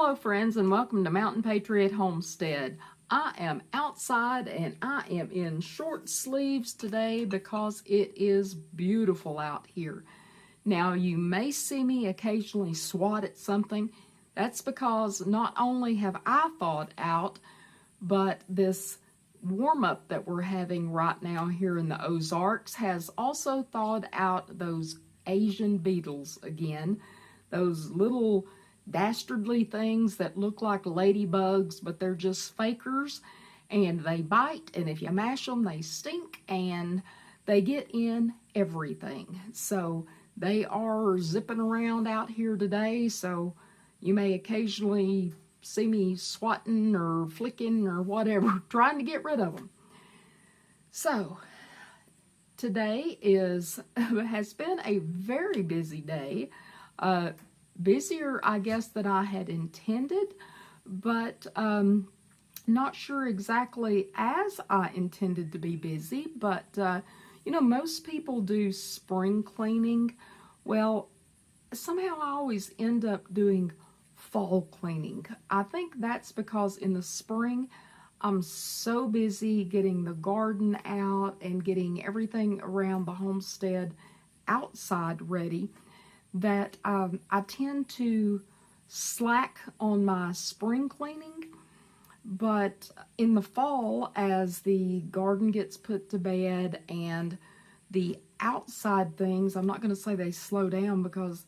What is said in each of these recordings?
Hello friends, and welcome to Mountain Patriot Homestead. I am outside and I am in short sleeves today because it is beautiful out here. Now you may see me occasionally swat at something. That's because not only have I thawed out, but this warm-up that we're having right now here in the Ozarks has also thawed out those Asian beetles again. Those little dastardly things that look like ladybugs, but they're just fakers, and they bite, and if you mash them, they stink, and they get in everything. So they are zipping around out here today, so you may occasionally see me swatting or flicking or whatever, trying to get rid of them. So today has been a very busy day. Busier, I guess, than I had intended, but not sure exactly as I intended to be busy. But you know, most people do spring cleaning. Well, somehow I always end up doing fall cleaning. I think that's because in the spring I'm so busy getting the garden out and getting everything around the homestead outside ready that I tend to slack on my spring cleaning. But in the fall, as the garden gets put to bed and the outside things, I'm not going to say they slow down because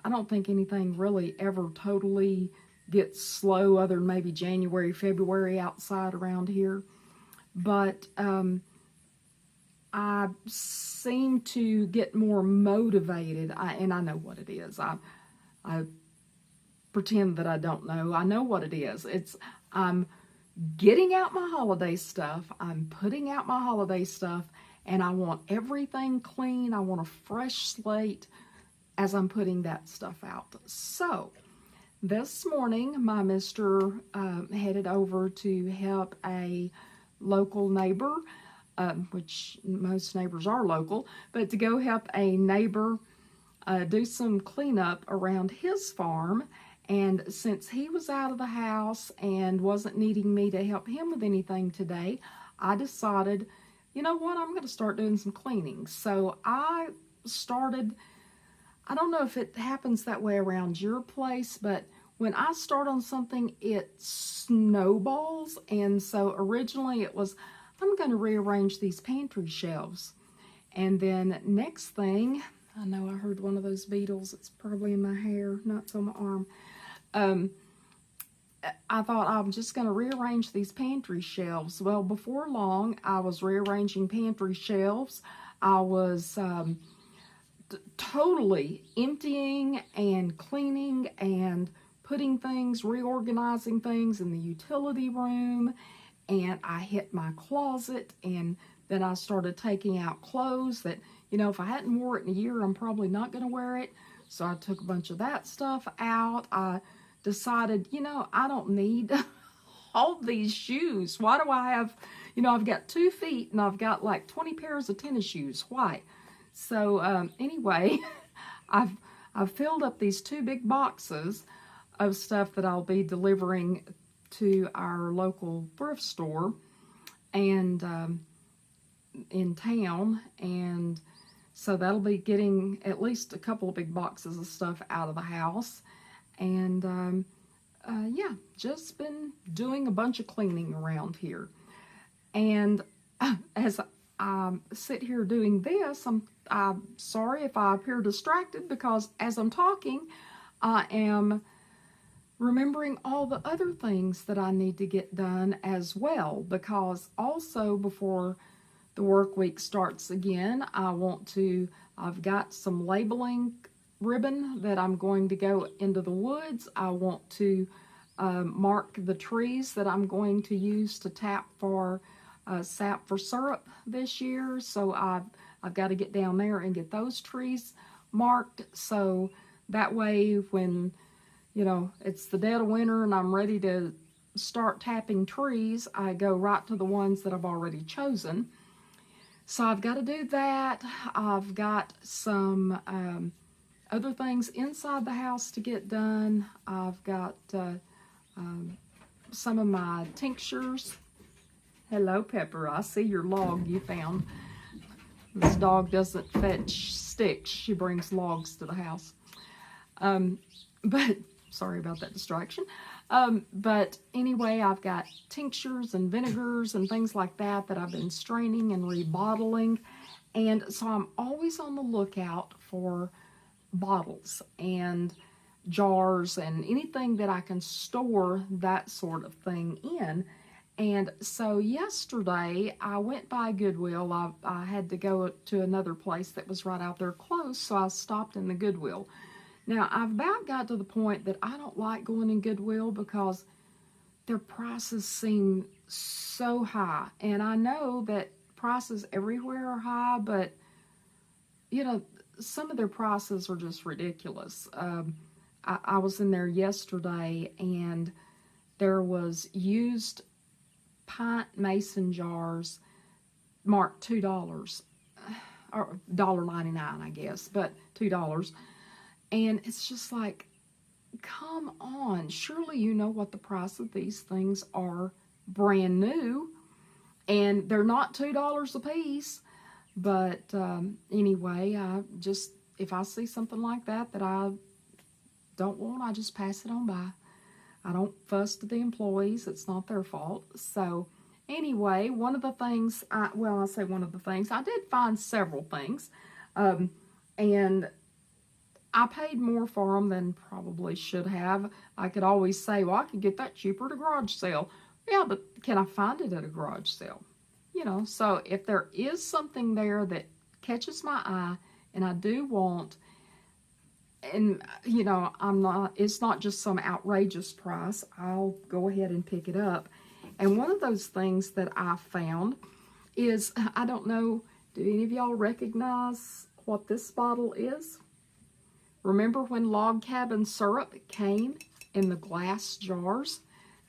I don't think anything really ever totally gets slow other than maybe January, February outside around here. But I seem to get more motivated, and I know what it is. I pretend that I don't know. I know what it is. I'm getting out my holiday stuff. I'm putting out my holiday stuff, and I want everything clean. I want a fresh slate as I'm putting that stuff out. So this morning, my mister headed over to help a local neighbor, which most neighbors are local, but to go help a neighbor do some cleanup around his farm. And since he was out of the house and wasn't needing me to help him with anything today, I decided, you know what, I'm going to start doing some cleaning. So I started, I don't know if it happens that way around your place, but when I start on something, it snowballs. And so originally it was, I'm going to rearrange these pantry shelves. And then next thing, I know I heard one of those beetles. It's probably in my hair, not on my arm. I thought I'm just going to rearrange these pantry shelves. Well, before long, I was rearranging pantry shelves. I was totally emptying and cleaning and putting things, reorganizing things in the utility room. And I hit my closet, and then I started taking out clothes that, you know, if I hadn't wore it in a year, I'm probably not going to wear it. So I took a bunch of that stuff out. I decided, you know, I don't need all these shoes. Why do I have, you know, I've got 2 feet and I've got like 20 pairs of tennis shoes. Why? So anyway, I've filled up these 2 big boxes of stuff that I'll be delivering to our local thrift store and in town, and so that'll be getting at least a couple of big boxes of stuff out of the house. And yeah, just been doing a bunch of cleaning around here. And as I sit here doing this, I'm sorry if I appear distracted, because as I'm talking, I am remembering all the other things that I need to get done as well, because also before the work week starts again, I've got some labeling ribbon that I'm going to go into the woods. I want to mark the trees that I'm going to use to tap for sap for syrup this year. So I've got to get down there and get those trees marked, so that way when, you know, it's the dead of winter and I'm ready to start tapping trees, I go right to the ones that I've already chosen. So I've got to do that. I've got some other things inside the house to get done. I've got some of my tinctures. Hello, Pepper. I see your log you found. This dog doesn't fetch sticks. She brings logs to the house. But sorry about that distraction. But anyway, I've got tinctures and vinegars and things like that I've been straining and rebottling. And so I'm always on the lookout for bottles and jars and anything that I can store that sort of thing in. And so yesterday I went by Goodwill. I had to go to another place that was right out there close, so I stopped in the Goodwill. Now, I've about got to the point that I don't like going in Goodwill because their prices seem so high. And I know that prices everywhere are high, but, you know, some of their prices are just ridiculous. I was in there yesterday, and there was used pint mason jars marked $2, or $1.99, I guess, but $2. And it's just like, come on, surely you know what the price of these things are brand new, and they're not $2 a piece. But anyway, if I see something like that I don't want, I just pass it on by. I don't fuss to the employees. It's not their fault. So anyway, one of the things, I say one of the things, I did find several things. And I paid more for them than probably should have. I could always say, well, I could get that cheaper at a garage sale. Yeah, but can I find it at a garage sale? You know, so if there is something there that catches my eye and I do want, and, you know, it's not just some outrageous price, I'll go ahead and pick it up. And one of those things that I found is, I don't know, do any of y'all recognize what this bottle is? Remember when log cabin syrup came in the glass jars?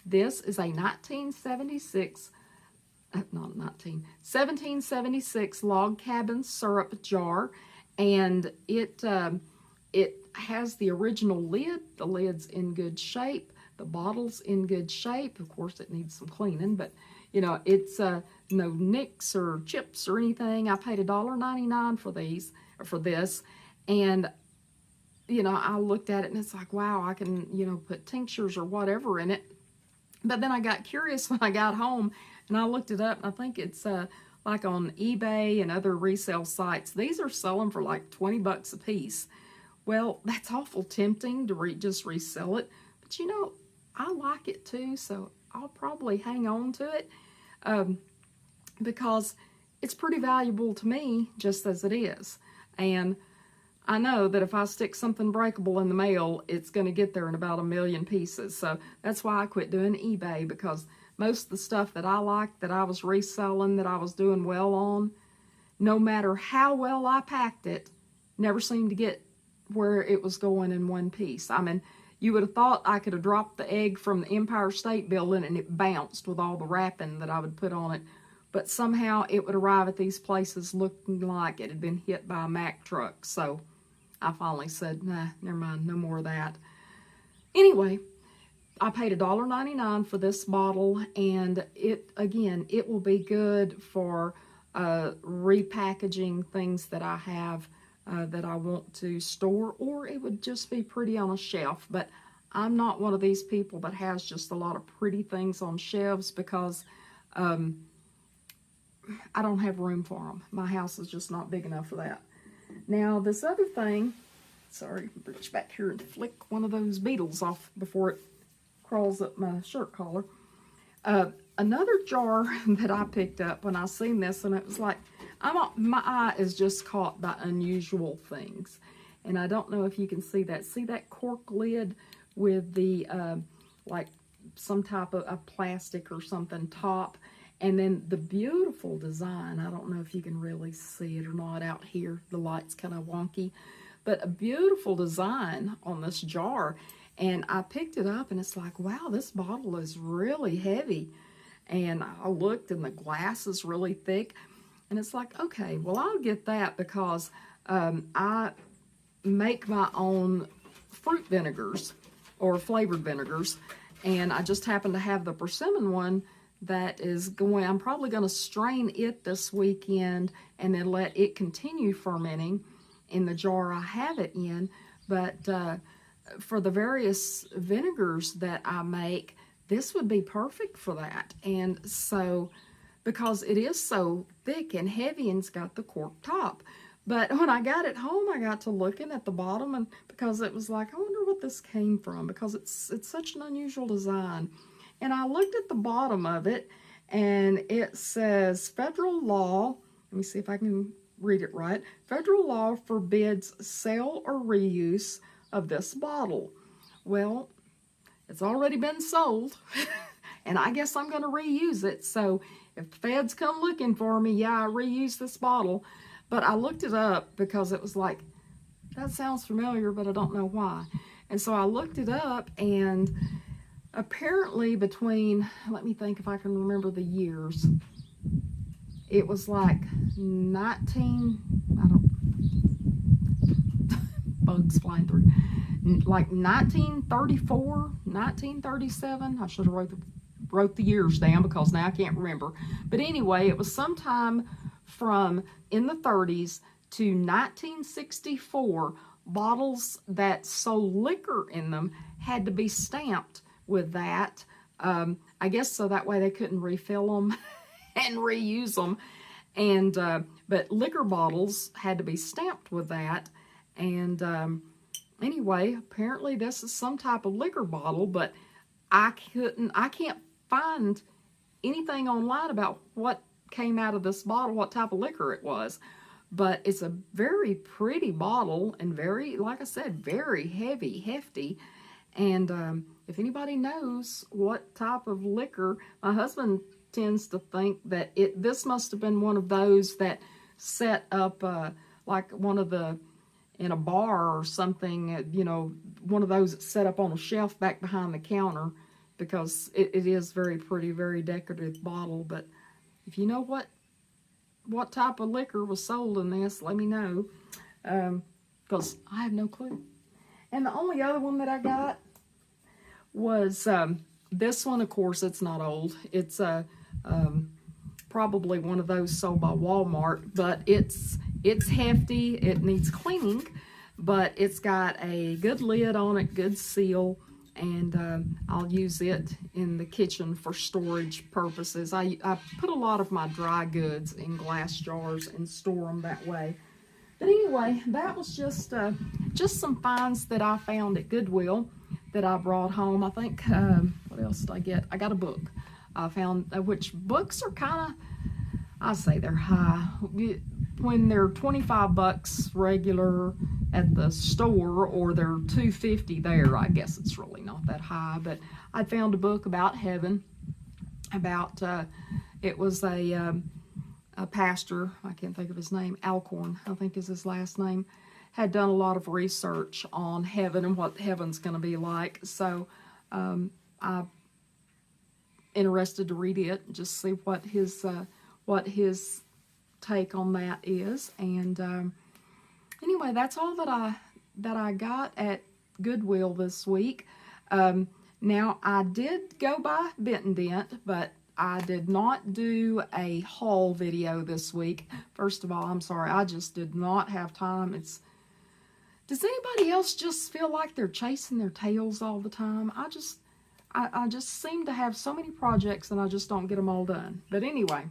This is a 1776 log cabin syrup jar, and it has the original lid. The lid's in good shape. The bottle's in good shape. Of course, it needs some cleaning, but you know, it's no nicks or chips or anything. I paid $1.99 for this, and you know, I looked at it and it's like, wow, I can, you know, put tinctures or whatever in it. But then I got curious when I got home and I looked it up, and I think it's like on eBay and other resale sites, these are selling for like 20 bucks a piece. Well, that's awful tempting to just resell it. But you know, I like it too, so I'll probably hang on to it because it's pretty valuable to me just as it is. And I know that if I stick something breakable in the mail, it's going to get there in about 1 million pieces. So that's why I quit doing eBay, because most of the stuff that I liked, that I was reselling, that I was doing well on, no matter how well I packed it, never seemed to get where it was going in one piece. I mean, you would have thought I could have dropped the egg from the Empire State Building and it bounced with all the wrapping that I would put on it. But somehow it would arrive at these places looking like it had been hit by a Mack truck. So I finally said, nah, never mind, no more of that. Anyway, I paid $1.99 for this bottle, and it will be good for repackaging things that I have that I want to store, or it would just be pretty on a shelf. But I'm not one of these people that has just a lot of pretty things on shelves, because I don't have room for them. My house is just not big enough for that. Now, this other thing, sorry, reach back here and flick one of those beetles off before it crawls up my shirt collar. Another jar that I picked up when I seen this, and it was like, my eye is just caught by unusual things. And I don't know if you can see that. See that cork lid with the, like some type of plastic or something top? And then the beautiful design, I don't know if you can really see it or not out here. The light's kind of wonky. But a beautiful design on this jar. And I picked it up and it's like, wow, this bottle is really heavy. And I looked and the glass is really thick. And it's like, okay, well, I'll get that, because I make my own fruit vinegars or flavored vinegars, and I just happen to have the persimmon one that is going. I'm probably going to strain it this weekend and then let it continue fermenting in the jar I have it in. But for the various vinegars that I make, this would be perfect for that. And so, because it is so thick and heavy and it's got the cork top. But when I got it home, I got to looking at the bottom, and because it was like, I wonder what this came from, because it's such an unusual design. And I looked at the bottom of it, and it says federal law. Let me see if I can read it right. Federal law forbids sale or reuse of this bottle. Well, it's already been sold, and I guess I'm going to reuse it. So if the feds come looking for me, yeah, I reuse this bottle. But I looked it up because it was like, that sounds familiar, but I don't know why. And so I looked it up, and apparently between, let me think if I can remember the years, it was like bugs flying through, like 1934, 1937. I should have wrote the years down because now I can't remember. But anyway, it was sometime from in the 30s to 1964, bottles that sold liquor in them had to be stamped with that. I guess so that way they couldn't refill them and reuse them. And but liquor bottles had to be stamped with that. And anyway, apparently this is some type of liquor bottle, but I can't find anything online about what came out of this bottle, what type of liquor it was. But it's a very pretty bottle, and very, like I said, very heavy, hefty. And if anybody knows what type of liquor, my husband tends to think that this must have been one of those that set up like one of the, in a bar or something, you know, one of those that set up on a shelf back behind the counter, because it is very pretty, very decorative bottle. But if you know what type of liquor was sold in this, let me know, because I have no clue. And the only other one that I got was this one. Of course, it's not old. It's probably one of those sold by Walmart, but it's hefty. It needs cleaning, but it's got a good lid on it, good seal. And I'll use it in the kitchen for storage purposes. I put a lot of my dry goods in glass jars and store them that way. But anyway, that was just some finds that I found at Goodwill that I brought home. I think, what else did I get? I got a book. I found, which books are kind of, I say they're high. When they're 25 bucks regular at the store, or they're $2.50 there, I guess it's really not that high. But I found a book about heaven, about it was a pastor, I can't think of his name, Alcorn, I think is his last name, had done a lot of research on heaven and what heaven's going to be like. So I'm interested to read it and just see what his take on that is. And anyway, that's all that I got at Goodwill this week. Now, I did go by Benton Dent, but I did not do a haul video this week. First of all, I'm sorry, I just did not have time. Does anybody else just feel like they're chasing their tails all the time? I just seem to have so many projects and I just don't get them all done. But anyway,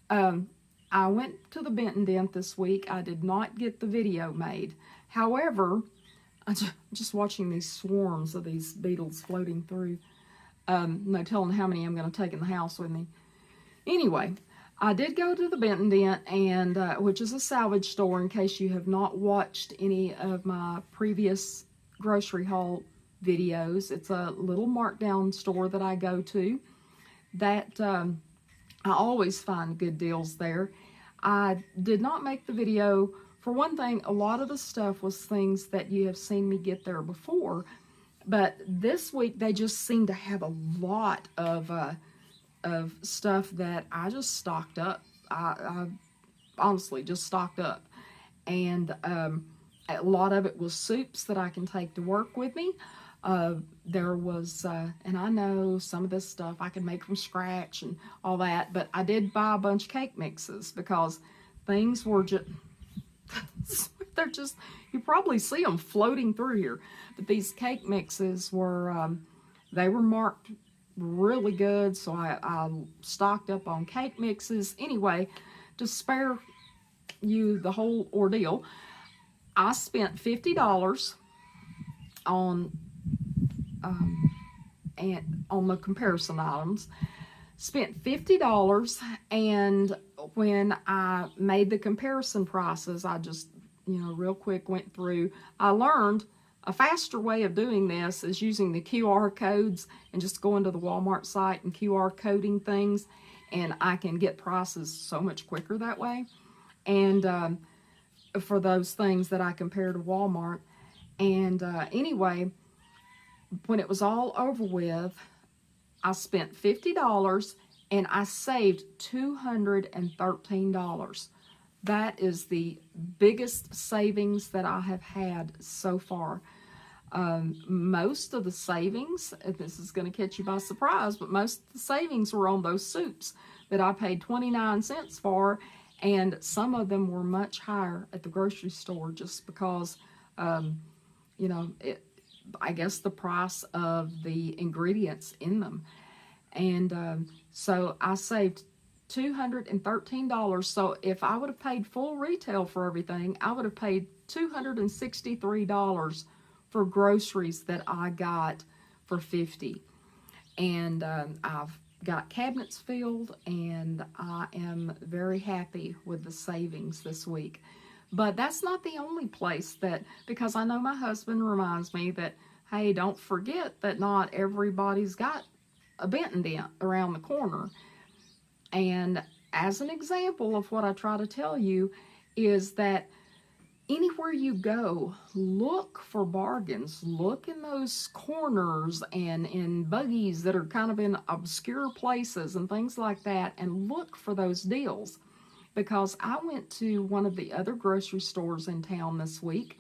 I went to the Benton Dent this week. I did not get the video made. However, I'm just watching these swarms of these beetles floating through. No telling how many I'm going to take in the house with me. Anyway, I did go to the Benton Dent, and which is a salvage store, in case you have not watched any of my previous grocery haul videos. It's a little markdown store that I go to that I always find good deals there. I did not make the video. For one thing, a lot of the stuff was things that you have seen me get there before, but this week they just seem to have a lot of stuff that I just stocked up. I honestly just stocked up. And A lot of it was soups that I can take to work with me. There was, and I know some of this stuff I can make from scratch and all that, but I did buy a bunch of cake mixes because things were just, they're just, you probably see them floating through here. But these cake mixes were, they were marked really good, so I stocked up on cake mixes. Anyway, to spare you the whole ordeal, I spent $50 on and on the comparison items. Spent $50, and when I made the comparison prices, I just, real quick went through. I learned a faster way of doing this is using the QR codes and just going to the Walmart site and QR coding things, and I can get prices so much quicker that way. And for those things that I compare to Walmart. And anyway, when it was all over with, I spent $50 and I saved $213. That is the biggest savings that I have had so far. Most of the savings, this is going to catch you by surprise, but most of the savings were on those soups that I paid 29 cents for, and some of them were much higher at the grocery store just because, I guess the price of the ingredients in them. And so I saved $213. So if I would have paid full retail for everything, I would have paid $263 for groceries that I got for $50. And I've got cabinets filled, and I am very happy with the savings this week. But that's not the only place because I know my husband reminds me that, hey, don't forget that not everybody's got a Benton Dent around the corner. And as an example of what I try to tell you is that anywhere you go, look for bargains. Look in those corners and in buggies that are kind of in obscure places and things like that, and look for those deals. Because I went to one of the other grocery stores in town this week,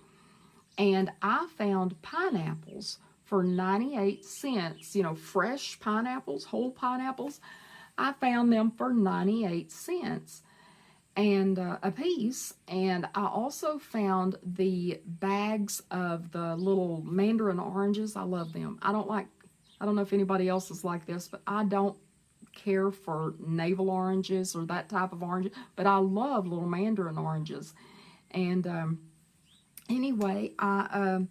and I found pineapples for 98 cents. Fresh pineapples, whole pineapples. I found them for 98 cents and a piece. And I also found the bags of the little mandarin oranges. I love them. I don't know if anybody else is like this, but I don't care for navel oranges or that type of orange, but I love little mandarin oranges. And anyway, I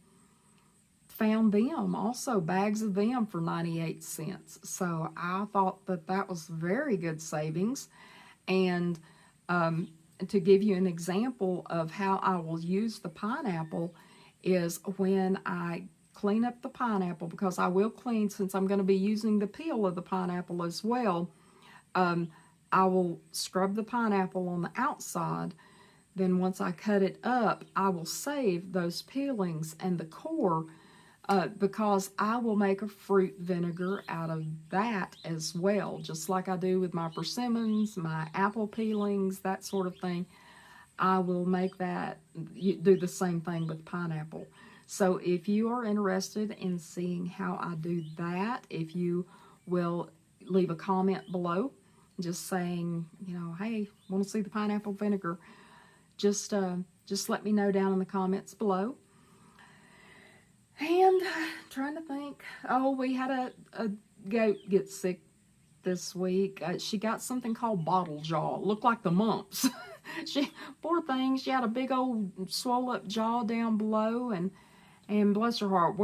found them also, bags of them for 98 cents. So I thought that was very good savings. And to give you an example of how I will use the pineapple is when I clean up the pineapple, because I will clean, since I'm going to be using the peel of the pineapple as well. I will scrub the pineapple on the outside. Then once I cut it up, I will save those peelings and the core because I will make a fruit vinegar out of that as well, just like I do with my persimmons, my apple peelings, that sort of thing. I will make that, do the same thing with pineapple. So if you are interested in seeing how I do that, if you will leave a comment below, just saying, hey, want to see the pineapple vinegar, just let me know down in the comments below. And trying to think, we had a goat get sick this week. She got something called bottle jaw. It looked like the mumps. Poor thing, she had a big old swole up jaw down below, and bless her heart,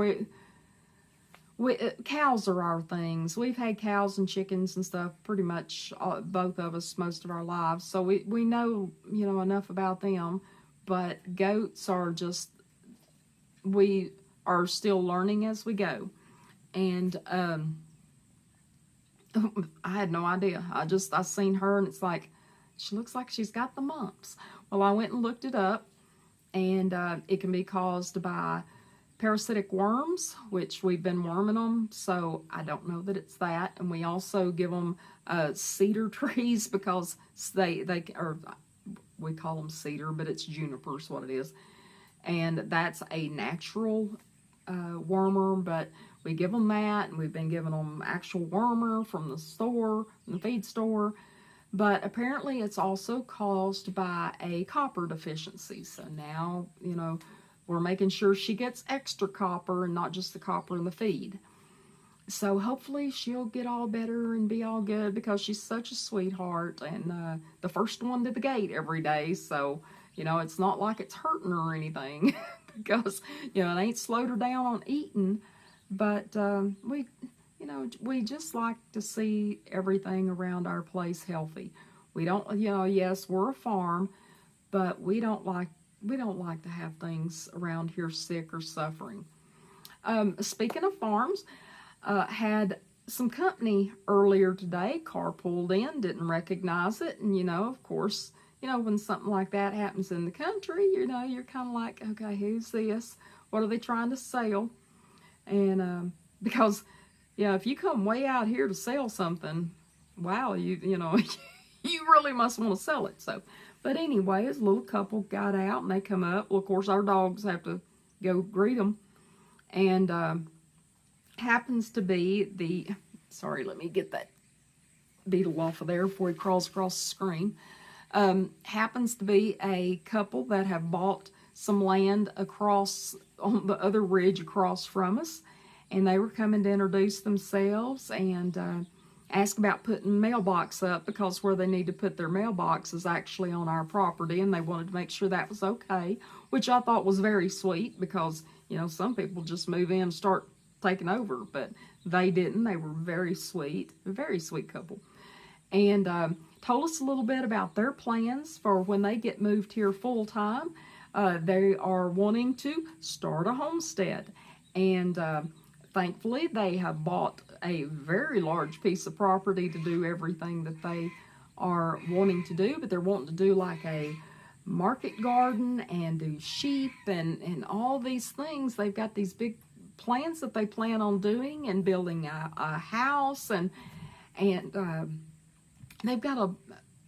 cows are our things. We've had cows and chickens and stuff pretty much, both of us, most of our lives. So we know, enough about them. But goats are just, we are still learning as we go. And I had no idea. I seen her, and it's like, she looks like she's got the mumps. Well, I went and looked it up, and it can be caused by parasitic worms, which we've been worming them, so I don't know that it's that. And we also give them cedar trees, because we call them cedar, but it's juniper is what it is. and that's a natural wormer, but we give them that, and we've been giving them actual wormer from the store, from the feed store. But apparently it's also caused by a copper deficiency. So now, you know, we're making sure she gets extra copper and not just the copper in the feed. So hopefully she'll get all better and be all good, because she's such a sweetheart, and the first one to the gate every day. So, you know, it's not like it's hurting her or anything because, you know, it ain't slowed her down on eating. But you know, we just like to see everything around our place healthy. We don't, you know, yes, we're a farm, but we don't like to have things around here sick or suffering. Speaking of farms, had some company earlier today. Car pulled in, didn't recognize it, and, you know, of course, you know, when something like that happens in the country, you know, you're kind of like, okay, who's this? What are they trying to sell? And because, yeah, if you come way out here to sell something, wow, you know, you really must want to sell it. So, but anyway, this little couple got out and they come up. Well, of course, our dogs have to go greet them. And happens to be sorry, let me get that beetle off of there before he crawls across the screen. Happens to be a couple that have bought some land across on the other ridge across from us, and they were coming to introduce themselves and ask about putting mailbox up, because where they need to put their mailbox is actually on our property, and they wanted to make sure that was okay, which I thought was very sweet, because, you know, some people just move in and start taking over, but they didn't. They were very sweet, a very sweet couple, and told us a little bit about their plans for when they get moved here full time. They are wanting to start a homestead, and thankfully they have bought a very large piece of property to do everything that they are wanting to do, but they're wanting to do like a market garden and do sheep and all these things. They've got these big plans that they plan on doing, and building a house, and they've got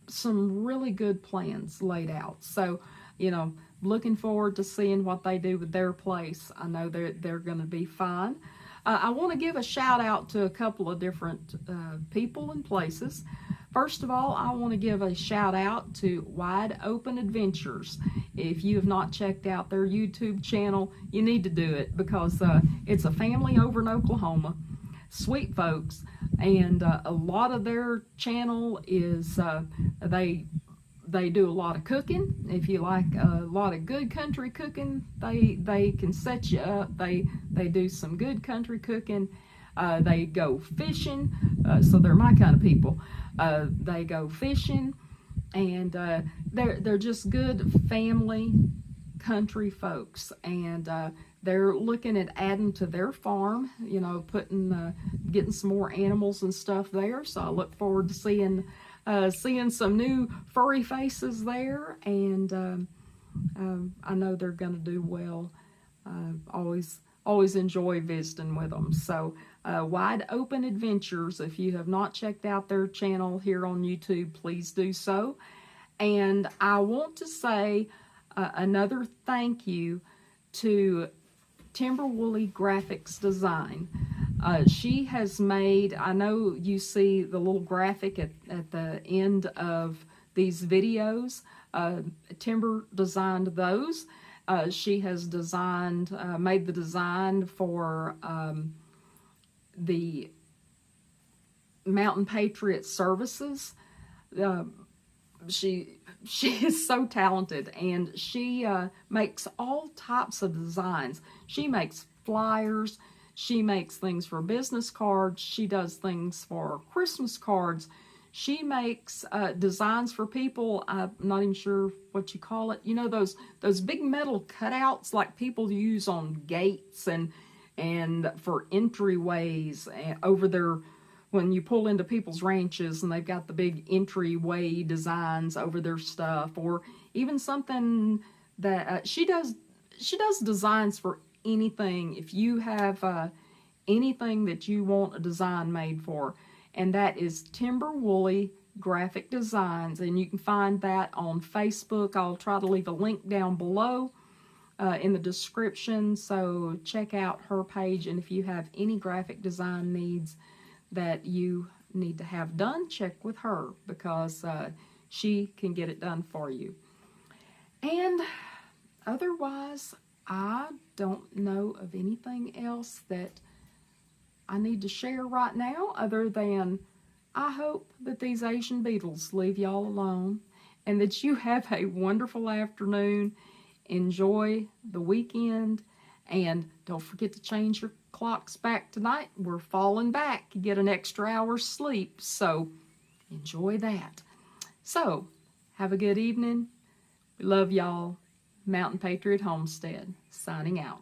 some really good plans laid out. So, you know, looking forward to seeing what they do with their place. I know they're going to be fine. I want to give a shout out to a couple of different people and places. First of all, I want to give a shout out to Wide Open Adventures. If you have not checked out their YouTube channel, you need to do it, because it's a family over in Oklahoma, sweet folks, and a lot of their channel is they do a lot of cooking. If you like a lot of good country cooking, they can set you up. They do some good country cooking. They go fishing, so they're my kind of people. They go fishing, and they're just good family country folks, and they're looking at adding to their farm, you know, getting some more animals and stuff there. So I look forward to seeing some new furry faces there, and I know they're going to do well. Always enjoy visiting with them. So Wide Open Adventures, if you have not checked out their channel here on YouTube, please do so. And I want to say another thank you to Timberwoolly Graphics Design. She has made, I know you see the little graphic at the end of these videos. Timber designed those. She has made the design for the Mountain Patriot services. She is so talented, and she makes all types of designs. She makes flyers. She makes things for business cards. She does things for Christmas cards. She makes designs for people. I'm not even sure what you call it. You know, those big metal cutouts like people use on gates and for entryways over their, when you pull into people's ranches and they've got the big entryway designs over their stuff, or even something that she does designs for anything. If you have anything that you want a design made for, and that is Timberwoolly Graphic Designs, and you can find that on Facebook. I'll try to leave a link down below. in the description, so check out her page. And if you have any graphic design needs that you need to have done, check with her, because she can get it done for you. And otherwise, I don't know of anything else that I need to share right now, other than I hope that these Asian beetles leave y'all alone and that you have a wonderful afternoon. Enjoy the weekend, and don't forget to change your clocks back tonight. We're falling back. You get an extra hour's sleep, so enjoy that. So, have a good evening. We love y'all. Mountain Patriot Homestead, signing out.